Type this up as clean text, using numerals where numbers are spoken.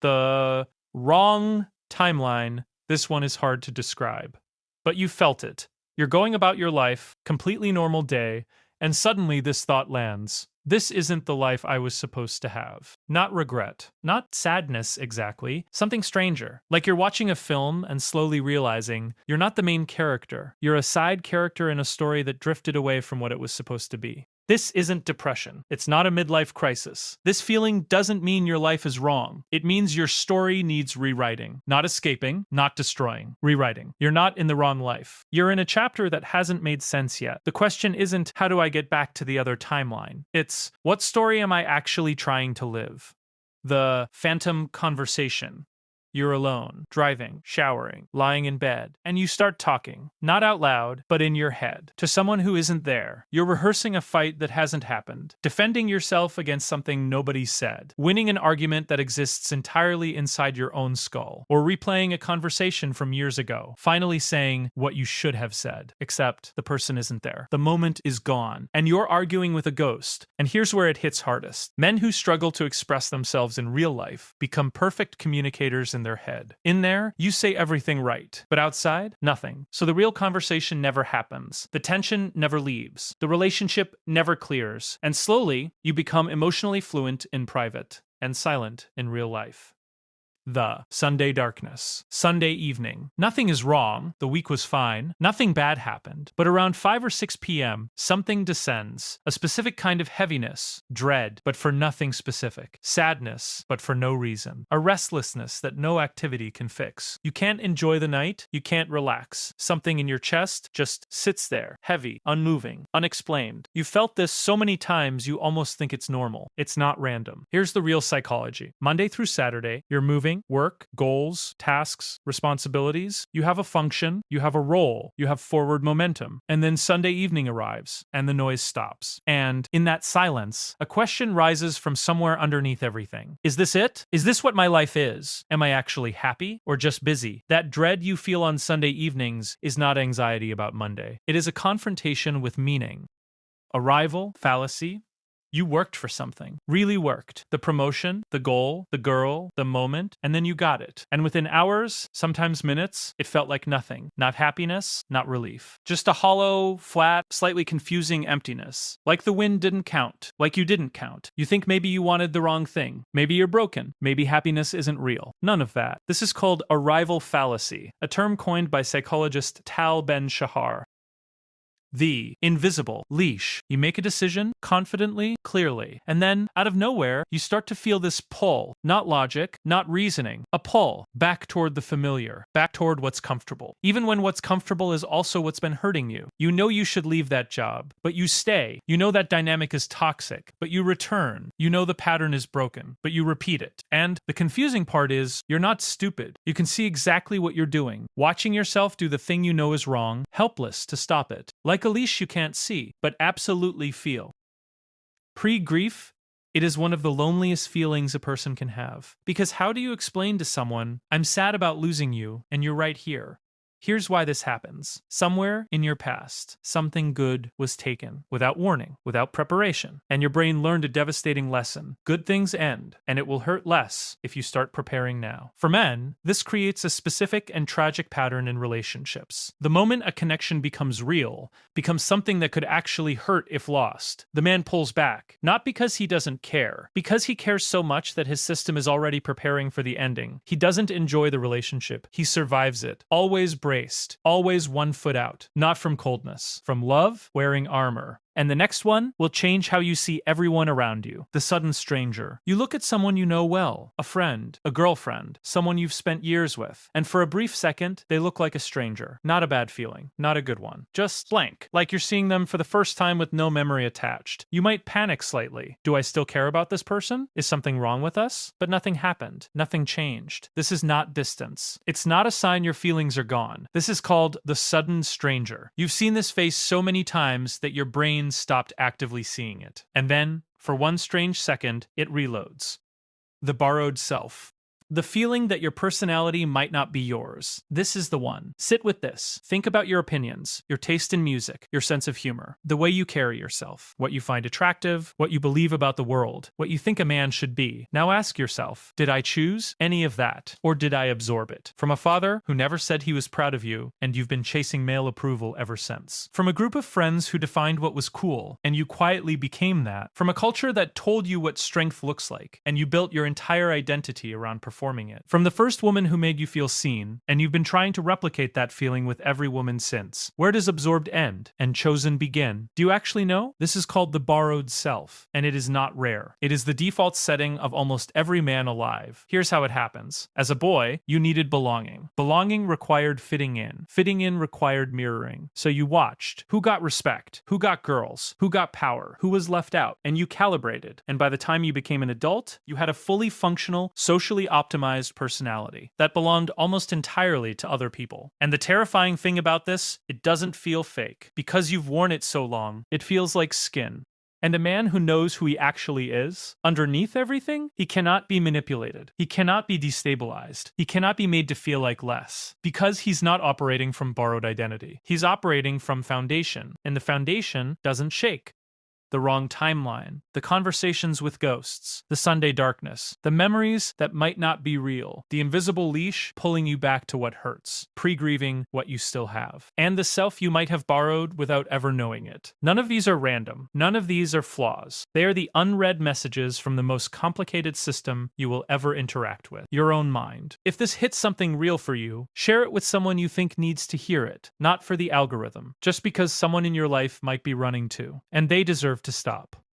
The wrong timeline. This one is hard to describe. But you felt it. You're going about your life, completely normal day, and suddenly this thought lands. This isn't the life I was supposed to have. Not regret. Not sadness exactly. Something stranger. Like you're watching a film and slowly realizing you're not the main character. You're a side character in a story that drifted away from what it was supposed to be. This isn't depression. It's not a midlife crisis. This feeling doesn't mean your life is wrong. It means your story needs rewriting. Not escaping, not destroying. Rewriting. You're not in the wrong life. You're in a chapter that hasn't made sense yet. The question isn't, how do I get back to the other timeline? It's, what story am I actually trying to live? The phantom conversation. You're alone, driving, showering, lying in bed, and you start talking, not out loud, but in your head, to someone who isn't there. You're rehearsing a fight that hasn't happened, defending yourself against something nobody said, winning an argument that exists entirely inside your own skull, or replaying a conversation from years ago, finally saying what you should have said, except the person isn't there. The moment is gone, and you're arguing with a ghost. And here's where it hits hardest. Men who struggle to express themselves in real life become perfect communicators in their head. In there, you say everything right, but outside, nothing. So the real conversation never happens. The tension never leaves. The relationship never clears. And slowly, you become emotionally fluent in private and silent in real life. The Sunday darkness. Sunday evening. Nothing is wrong. The week was fine. Nothing bad happened. But around 5 or 6 p.m., something descends. A specific kind of heaviness. Dread, but for nothing specific. Sadness, but for no reason. A restlessness that no activity can fix. You can't enjoy the night. You can't relax. Something in your chest just sits there. Heavy, unmoving, unexplained. You felt this so many times you almost think it's normal. It's not random. Here's the real psychology. Monday through Saturday, you're moving, work, goals, tasks, responsibilities. You have a function, you have a role, you have forward momentum. And then Sunday evening arrives, and the noise stops. And in that silence, a question rises from somewhere underneath everything. Is this it? Is this what my life is? Am I actually happy or just busy? That dread you feel on Sunday evenings is not anxiety about Monday. It is a confrontation with meaning. Arrival, fallacy. You worked for something, really worked. The promotion, the goal, the girl, the moment, and then you got it. And within hours, sometimes minutes, it felt like nothing. Not happiness, not relief. Just a hollow, flat, slightly confusing emptiness. Like the wind didn't count. Like you didn't count. You think maybe you wanted the wrong thing. Maybe you're broken. Maybe happiness isn't real. None of that. This is called arrival fallacy, a term coined by psychologist Tal Ben-Shahar. The invisible leash. You make a decision confidently, clearly, and then, out of nowhere, you start to feel this pull, not logic, not reasoning, a pull back toward the familiar, back toward what's comfortable. Even when what's comfortable is also what's been hurting you. You know you should leave that job, but you stay. You know that dynamic is toxic, but you return. You know the pattern is broken, but you repeat it. And the confusing part is, you're not stupid. You can see exactly what you're doing, watching yourself do the thing you know is wrong, helpless to stop it. Like a leash you can't see, but absolutely feel. Pre-grief, it is one of the loneliest feelings a person can have. Because how do you explain to someone, I'm sad about losing you, and you're right here? Here's why this happens. Somewhere in your past, something good was taken, without warning, without preparation, and your brain learned a devastating lesson. Good things end, and it will hurt less if you start preparing now. For men, this creates a specific and tragic pattern in relationships. The moment a connection becomes real, becomes something that could actually hurt if lost, the man pulls back, not because he doesn't care, because he cares so much that his system is already preparing for the ending. He doesn't enjoy the relationship, he survives it, always braced, always 1 foot out, not from coldness, from love, wearing armor. And the next one will change how you see everyone around you. The sudden stranger. You look at someone you know well, a friend, a girlfriend, someone you've spent years with, and for a brief second, they look like a stranger. Not a bad feeling, not a good one. Just blank, like you're seeing them for the first time with no memory attached. You might panic slightly. Do I still care about this person? Is something wrong with us? But nothing happened. Nothing changed. This is not distance. It's not a sign your feelings are gone. This is called the sudden stranger. You've seen this face so many times that your brain stopped actively seeing it. And then, for one strange second, it reloads. The borrowed self. The feeling that your personality might not be yours. This is the one. Sit with this. Think about your opinions, your taste in music, your sense of humor, the way you carry yourself, what you find attractive, what you believe about the world, what you think a man should be. Now ask yourself, did I choose any of that, or did I absorb it? From a father who never said he was proud of you, and you've been chasing male approval ever since. From a group of friends who defined what was cool, and you quietly became that. From a culture that told you what strength looks like, and you built your entire identity around performing it. From the first woman who made you feel seen, and you've been trying to replicate that feeling with every woman since. Where does absorbed end and chosen begin? Do you actually know? This is called the borrowed self, and it is not rare. It is the default setting of almost every man alive. Here's how it happens. As a boy, you needed belonging. Belonging required fitting in. Fitting in required mirroring. So you watched who got respect, who got girls, who got power, who was left out, and you calibrated. And by the time you became an adult, you had a fully functional, socially optimized personality that belonged almost entirely to other people. And the terrifying thing about this, it doesn't feel fake. Because you've worn it so long, it feels like skin. And a man who knows who he actually is, underneath everything, he cannot be manipulated. He cannot be destabilized. He cannot be made to feel like less. Because he's not operating from borrowed identity. He's operating from foundation, and the foundation doesn't shake. The wrong timeline, the conversations with ghosts, the Sunday darkness, the memories that might not be real, the invisible leash pulling you back to what hurts, pre-grieving what you still have, and the self you might have borrowed without ever knowing it. None of these are random. None of these are flaws. They are the unread messages from the most complicated system you will ever interact with, your own mind. If this hits something real for you, share it with someone you think needs to hear it, not for the algorithm, just because someone in your life might be running too, and they deserve to stop.